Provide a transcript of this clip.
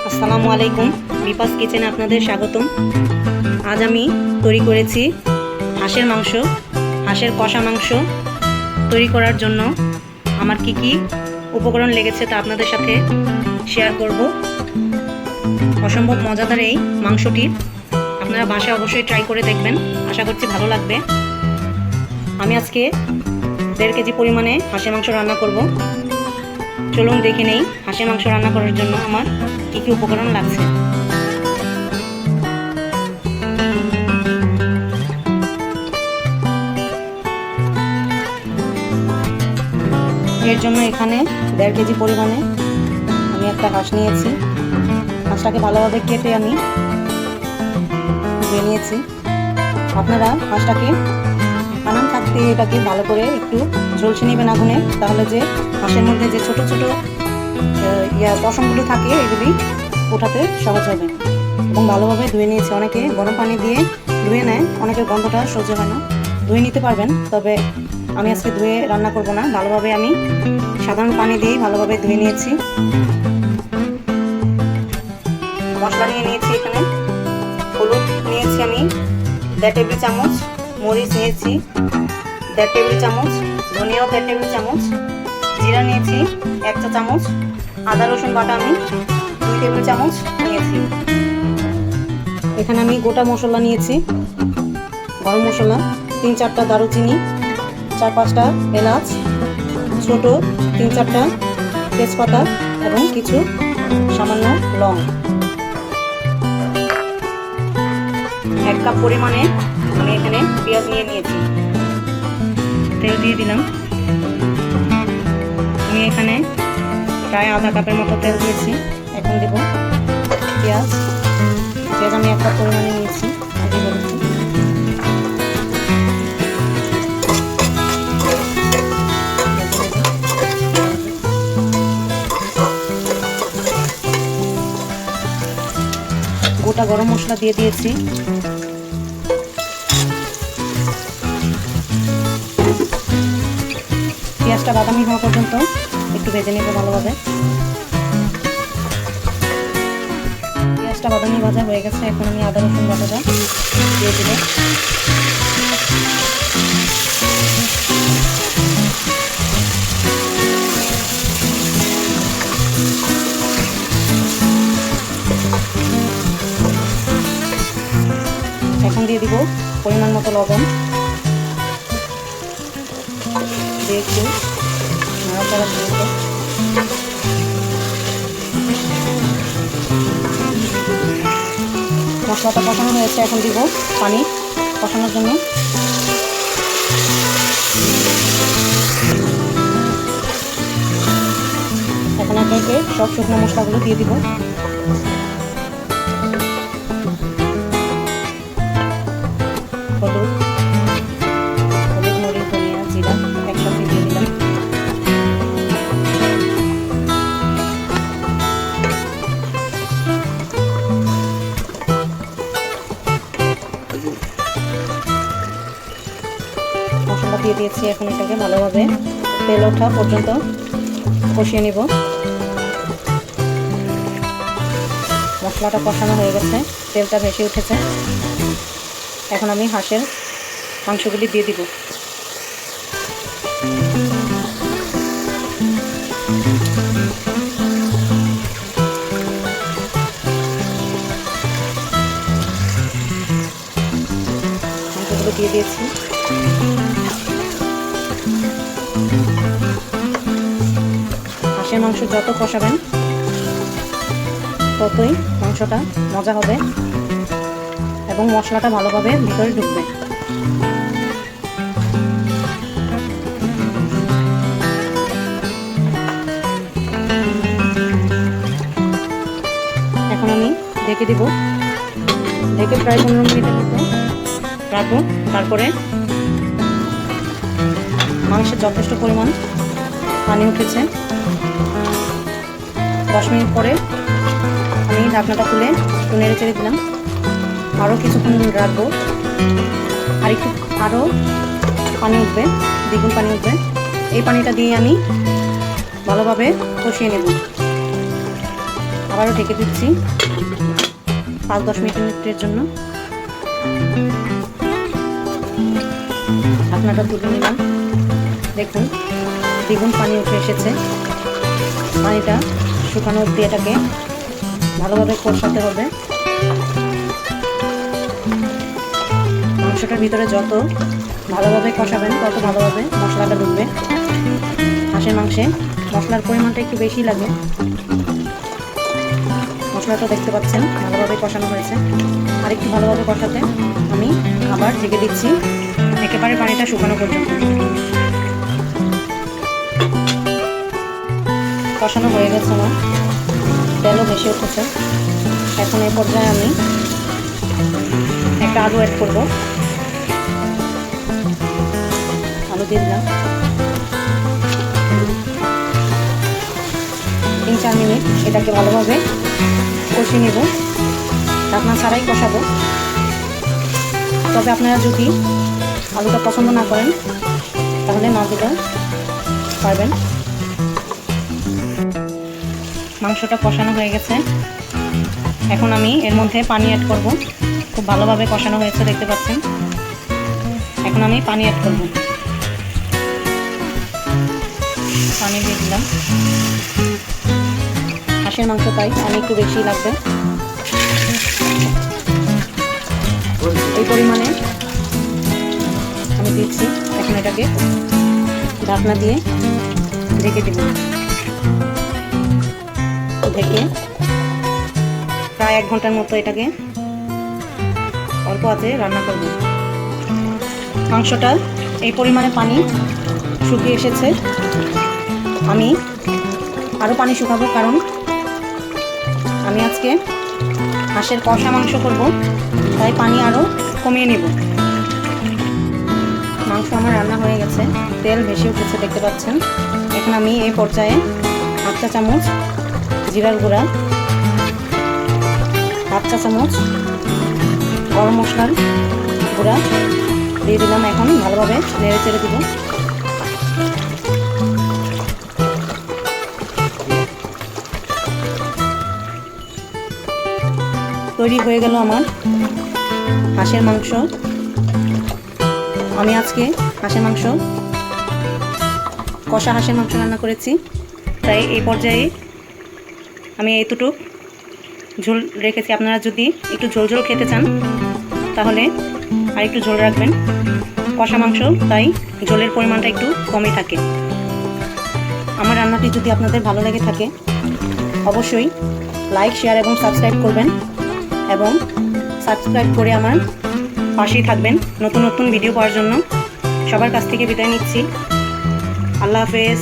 আসসালামু আলাইকুম, বিপাস কিচেনে আপনাদের স্বাগতম। আজ আমি তৈরি করেছি হাঁসের মাংস, হাঁসের কষা মাংস। তৈরি করার জন্য আমার কি কি উপকরণ লেগেছে তা আপনাদের সাথে শেয়ার করব। অসম্ভব মজাদার এই মাংসটি আপনারা বাসায় অবশ্যই ট্রাই করে দেখবেন, আশা করছি ভালো লাগবে। আমি আজকে 1.5 কেজি পরিমাণে হাঁসের মাংস রান্না করব। চলুন দেখে নেই হাঁসের মাংস রান্না করার জন্য আমার কি কি উপকরণ লাগছে। এর জন্য এখানে 1.5 কেজি পরিমাণে আমি একটা হাঁস নিয়েছি। হাঁসটাকে ভালোভাবে কেটে আমি ধুয়ে নিয়েছি। আপনারা হাঁসটাকে আনাম থাকতে এটাকে ভালো করে একটু ঝলসে নেবেন আগুনে, তাহলে যে হাঁসের মধ্যে যে ছোট ছোট পশমগুলো থাকে এগুলি ওঠাতে সহজ হবে। এবং ভালোভাবে ধুয়ে নিয়েছি। অনেকে গরম পানি দিয়ে ধুয়ে নেয়, অনেকের গন্ধটা সহ্য হয় না। ধুয়ে নিতে পারবেন, তবে আমি আজকে ধুয়ে রান্না করব না। ভালোভাবে আমি সাধারণ পানি দিয়েই ভালোভাবে ধুয়ে নিয়েছি। মশলা নিয়ে নিয়েছি, এখানে হলুদ নিয়েছি আমি 1.5 টেবিল চামচ, মরিচ নিয়েছি 1.5 টেবিল চামচ, ধনিয়াও 1.5 টেবিল চামচ, জিরা নিয়েছি 1 চা চামচ, আদা রসুন বাটা আমি 2 টেবিল চামচ নিয়েছি। এখানে আমি গোটা মশলা নিয়েছি, গরম মশলা 3-4টা দারুচিনি, 4-5টা এলাচ, ছোট 3-4টা তেজপাতা এবং কিছু সামান্য লং। 1 কাপ পরিমাণে আমি এখানে পেঁয়াজ নিয়ে নিয়েছি। তেল দিয়ে দিলাম। আমি এখানে প্রায় আধা কাপের মতো তেল দিয়েছি। এখন দেব পেঁয়াজ। পেঁয়াজ আমি 1 কাপ পরিমাণে নিয়েছি, আগে বলেছি। গোটা গরম মশলা দিয়ে দিয়েছি। পেঁয়াজটা বাদামি হওয়া পর্যন্ত একটু ভেজে নেব ভালোভাবে। পেঁয়াজটা বাদামি ভাজা হয়ে গেছে। এখন আমি আদা রসুন বাটাটা দিয়ে দেব। এখন দিয়ে দিব পরিমাণ মতো লবণ, দিয়ে একটু নাড়াচাড়া দিয়ে দেব। মশলাটা কষানো হয়েছে, এখন দিব পানি কষানোর জন্য। এখন একে একে সব শুকনো মশলাগুলো দিয়ে দিব। হলুদ, মরিচ, ধনিয়া, জিরা একসাথে দিয়ে দিলাম। মশলা দিয়ে দিয়েছি। এখন এটাকে ভালোভাবে তেল ওঠা পর্যন্ত কষিয়ে নিব। মশলাটা কষানো হয়ে গেছে, তেলটা ভেসে উঠেছে। এখন আমি হাঁসের মাংসগুলি দিয়ে দিব। মাংসগুলো দিয়ে দিয়েছি। হাঁসের মাংস যত কষাবেন ততই মাংসটা মজা হবে এবং মশলাটা ভালোভাবে ভিতরে ঢুকবে। এখন আমি ঢেকে দিব। ঢেকে প্রায় 15 মিনিটের মতো রাখবো। তারপরে মাংসের যথেষ্ট পরিমাণ পানি উঠেছে। 10 মিনিট পরে আমি ঢাকনাটা খুলে একটু নেড়ে চেড়ে দিলাম। আরও কিছুক্ষণ রাখবো। আরও পানি উঠবে, দ্বিগুণ পানি উঠবে। এই পানিটা দিয়ে আমি ভালোভাবে কষিয়ে নেব। আবারও ঢেকে দিচ্ছি 5-10 মিনিটের জন্য। ঢাকনাটা তুলে নিলাম। দেখুন দ্বিগুণ পানি উঠে এসেছে। পানিটা শুকানো অবধি এটাকে ভালোভাবে কষাতে হবে। মাংসটার ভিতরে যত ভালোভাবে কষাবেন তত ভালোভাবে মশলাটা ঢুকবে। হাঁসের মাংসে মশলার পরিমাণটা একটু বেশি লাগে। মশলাটা দেখতে পাচ্ছেন ভালোভাবে কষানো হয়েছে। আর একটু ভালোভাবে কষাতে আমি আবার ঢেকে দিচ্ছি একেবারে পানিটা শুকানো পর্যন্ত। কষানো হয়ে গেছে আমার, তেলও ভেসে উঠেছে। এখন এই পর্যায়ে আমি একটা আলু অ্যাড করব। আলু দিয়ে দিলাম। 3-4 মিনিট এটাকে ভালোভাবে কষিয়ে নেব। ঢাকনা ছাড়াই কষাবো। তবে আপনারা যদি আলুটা পছন্দ না করেন তাহলে না দিতে পারবেন। মাংসটা কষানো হয়ে গেছে। এখন আমি এর মধ্যে পানি অ্যাড করব। খুব ভালোভাবে কষানো হয়েছে দেখতে পাচ্ছেন। এখন আমি পানি অ্যাড করব। পানি দিয়ে দিলাম। হাঁসের মাংস তাই পানি একটু বেশি লাগবে। এই পরিমাণে আমি দিচ্ছি। এখন এটাকে ঢাকনা দিয়ে ঢেকে দেব। ঢেকে প্রায় 1 ঘন্টার মতো এটাকে অল্প আঁচে রান্না করব। মাংসটা এই পরিমাণে পানি শুকিয়ে এসেছে। আমি আরও পানি শুকাবো, কারণ আমি আজকে হাঁসের কষা মাংস করব, তাই পানি আরও কমিয়ে নেব। মাংস আমার রান্না হয়ে গেছে, তেল ভেসে উঠেছে দেখতে পাচ্ছেন। এখন আমি এই পর্যায়ে 1 চা চামচ জিরার গুঁড়া, 1 চা চামচ গরম মশলার গুঁড়া দিয়ে দিলাম। এখন ভালোভাবে নেড়ে চেড়ে দিব। তৈরি হয়ে গেল আমার হাঁসের মাংস। আমি আজকে হাঁসের মাংস, কষা হাঁসের মাংস রান্না করেছি, তাই এই পর্যায়ে আমি এইটুক ঝোল রেখেছি। আপনারা যদি একটু ঝোল ঝোল খেতে চান তাহলে আর একটু ঝোল রাখবেন। কষা মাংস তাই ঝোলের পরিমাণটা একটু কমই থাকে। আমার রান্নাটি যদি আপনাদের ভালো লেগে থাকে অবশ্যই লাইক, শেয়ার এবং সাবস্ক্রাইব করবেন, এবং সাবস্ক্রাইব করে আমার পাশেই থাকবেন নতুন নতুন ভিডিও পাওয়ার জন্য। সবার কাছ থেকে বিদায় নিচ্ছি। আল্লাহ হাফেজ।